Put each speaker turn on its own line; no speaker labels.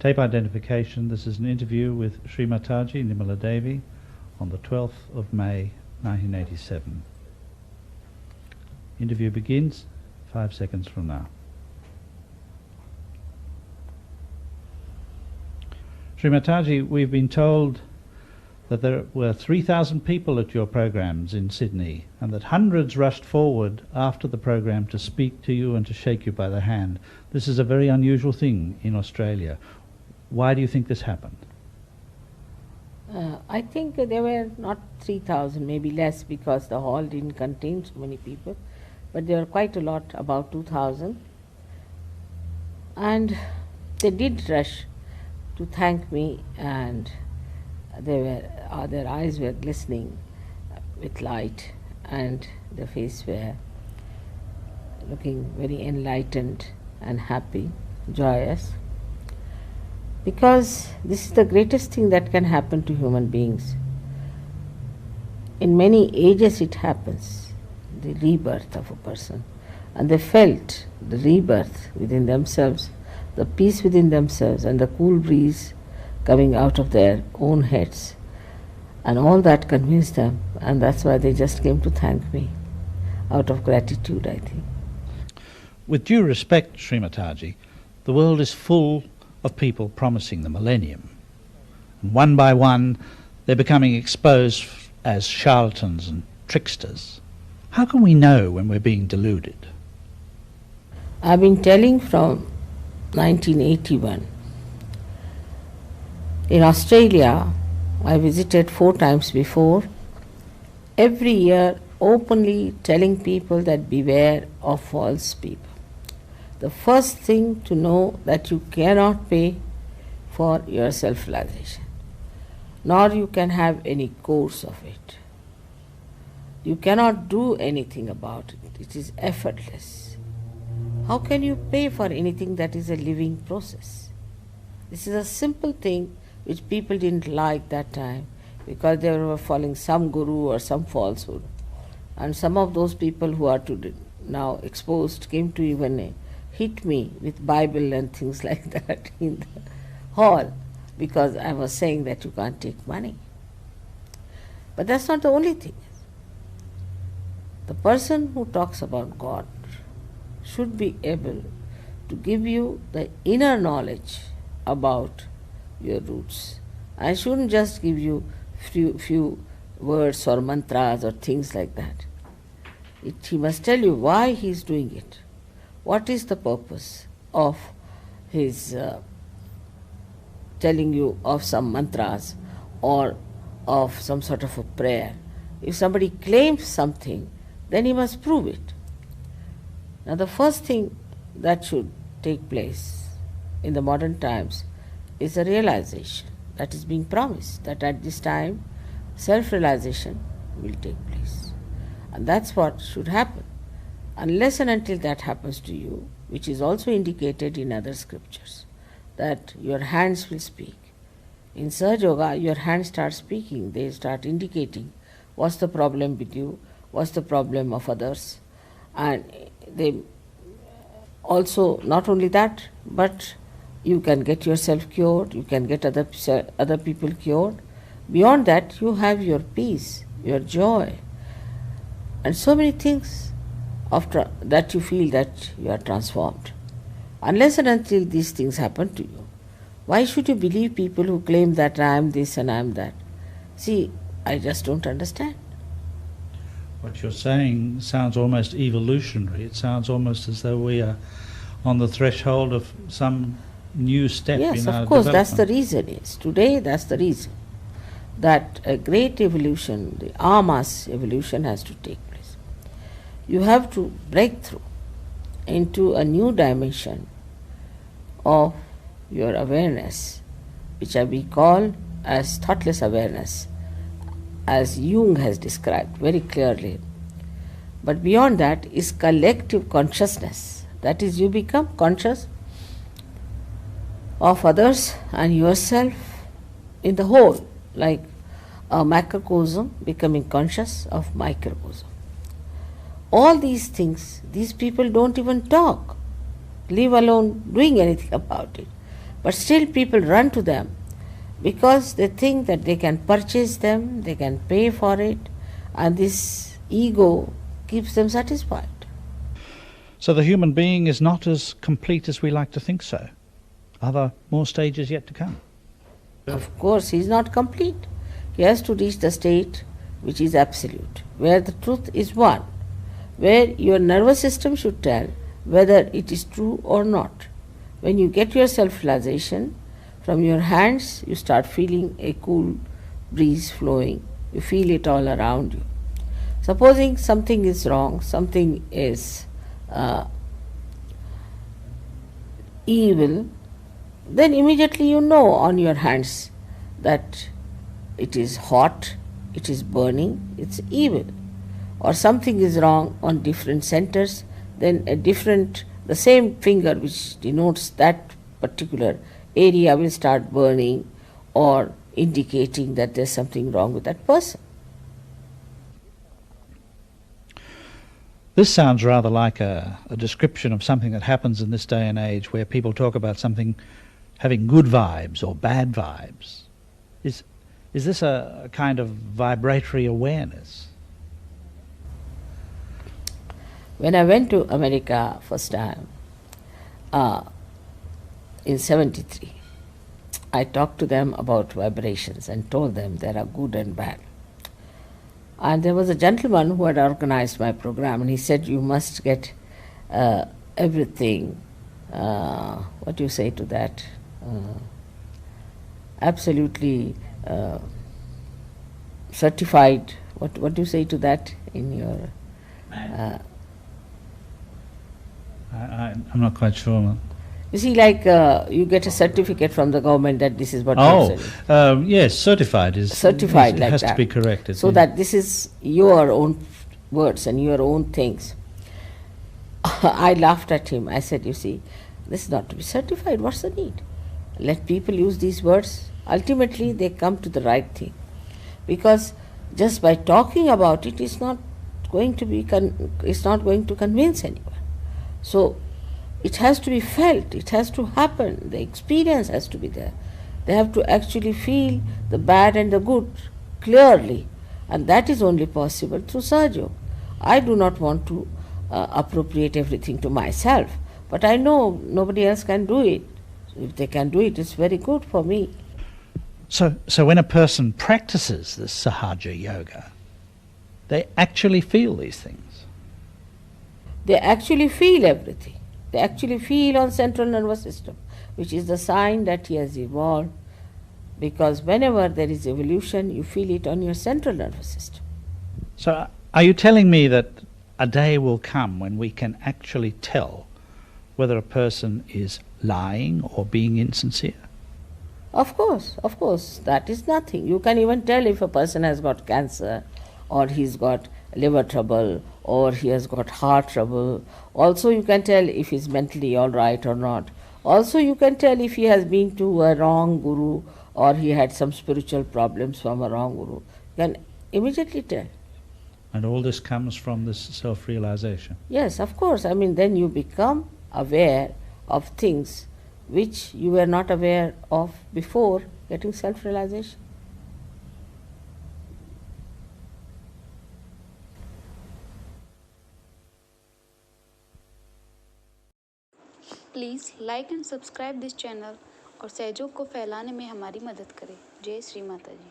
Tape identification. This is an interview with Shree Mataji, Nirmala Devi, on the 12th of May 1987. Interview begins 5 seconds from now. Shree Mataji, we've been told that there were 3,000 people at your programs in Sydney and that hundreds rushed forward after the program to speak to you and to shake you by the hand. This is a very unusual thing in Australia. Why do you think this happened?
I think there were not 3,000, maybe less, because the hall didn't contain so many people, but there were quite a lot, about 2,000. And they did rush to thank me, and their eyes were glistening with light, and their face were looking very enlightened and happy, joyous, because this is the greatest thing that can happen to human beings. In many ages it happens, the rebirth of a person, and they felt the rebirth within themselves, the peace within themselves, and the cool breeze coming out of their own heads, and all that convinced them, and that's why they just came to thank me, out of gratitude, I think.
With due respect, Shree Mataji, the world is full of people promising the millennium, and one by one they're becoming exposed as charlatans and tricksters. How can we know when we're being deluded?
I've been telling from 1981. In Australia, I visited 4 times before, every year openly telling people that beware of false people. The first thing to know that you cannot pay for your self-realization, nor you can have any course of it. You cannot do anything about it. It is effortless. How can you pay for anything that is a living process? This is a simple thing which people didn't like that time because they were following some guru or some falsehood. And some of those people who are now exposed came to even hit me with Bible and things like that in the hall because I was saying that you can't take money. But that's not the only thing. The person who talks about God should be able to give you the inner knowledge about your roots. I shouldn't just give you few words or mantras or things like that. He must tell you why he is doing it. What is the purpose of his telling you of some mantras or of some sort of a prayer? If somebody claims something, then he must prove it. Now the first thing that should take place in the modern times is a realization that is being promised, that at this time self-realization will take place. And that's what should happen. Unless and until that happens to you, which is also indicated in other scriptures, that your hands will speak. In Sahaja Yoga, your hands start speaking. They start indicating what's the problem with you, what's the problem of others. And they also, not only that, but you can get yourself cured, you can get other people cured. Beyond that, you have your peace, your joy, and so many things after that you feel that you are transformed. Unless and until these things happen to you, why should you believe people who claim that I am this and I am that? See, I just don't understand.
What you're saying sounds almost evolutionary. It sounds almost as though we are on the threshold of some new step in our
development. Yes, of course, that's the reason. Yes, today that's the reason. That a great evolution, the Ama's evolution has to take place. You have to break through into a new dimension of your awareness, which we call as thoughtless awareness, as Jung has described very clearly. But beyond that is collective consciousness. That is, you become conscious of others and yourself in the whole, like a macrocosm becoming conscious of microcosm. All these things, these people don't even talk, leave alone doing anything about it. But still people run to them because they think that they can purchase them, they can pay for it, and this ego keeps them satisfied.
So the human being is not as complete as we like to think so. Are there more stages yet to come?
Of course, he is not complete. He has to reach the state which is absolute, where the truth is one, where your nervous system should tell whether it is true or not. When you get your self-realization, from your hands you start feeling a cool breeze flowing. You feel it all around you. Supposing something is wrong, something is evil, then immediately you know on your hands that it is hot, it is burning, it's evil. Or something is wrong on different centers, then the same finger which denotes that particular area will start burning or indicating that there's something wrong with that person.
This sounds rather like a description of something that happens in this day and age, where people talk about something having good vibes or bad vibes. Is this a kind of vibratory awareness?
When I went to America first time, in 73, I talked to them about vibrations and told them there are good and bad. And there was a gentleman who had organized my program, and he said, you must get everything, what do you say to that? Absolutely certified. What do you say to that in your...
I'm not quite sure.
You see, like you get a certificate from the government that this is what you said.
Yes, certified is
certified like
has
that.
to be corrected.
So that this is your own words and your own things. I laughed at him. I said, you see, this is not to be certified. What's the need? Let people use these words. Ultimately, they come to the right thing. Because just by talking about it, it's not going to convince anyone. So it has to be felt, it has to happen, the experience has to be there. They have to actually feel the bad and the good clearly, and that is only possible through sahaja. I do not want to appropriate everything to myself, but I know nobody else can do it. If they can do it, it's very good for me.
So when a person practices this sahaja yoga, they actually feel these things.
They actually feel everything. They actually feel on central nervous system, which is the sign that he has evolved, because whenever there is evolution, you feel it on your central nervous system.
So are you telling me that a day will come when we can actually tell whether a person is lying or being insincere?
Of course, that is nothing. You can even tell if a person has got cancer, or he's got liver trouble, or he has got heart trouble. Also you can tell if he's mentally all right or not. Also you can tell if he has been to a wrong guru, or he had some spiritual problems from a wrong guru. You can immediately tell.
And all this comes from this self-realization?
Yes, of course. I mean, then you become aware of things which you were not aware of before getting self-realization.
Please like and subscribe this channel और सहयोग को फैलाने में हमारी मदद करें। जय श्री माता जी।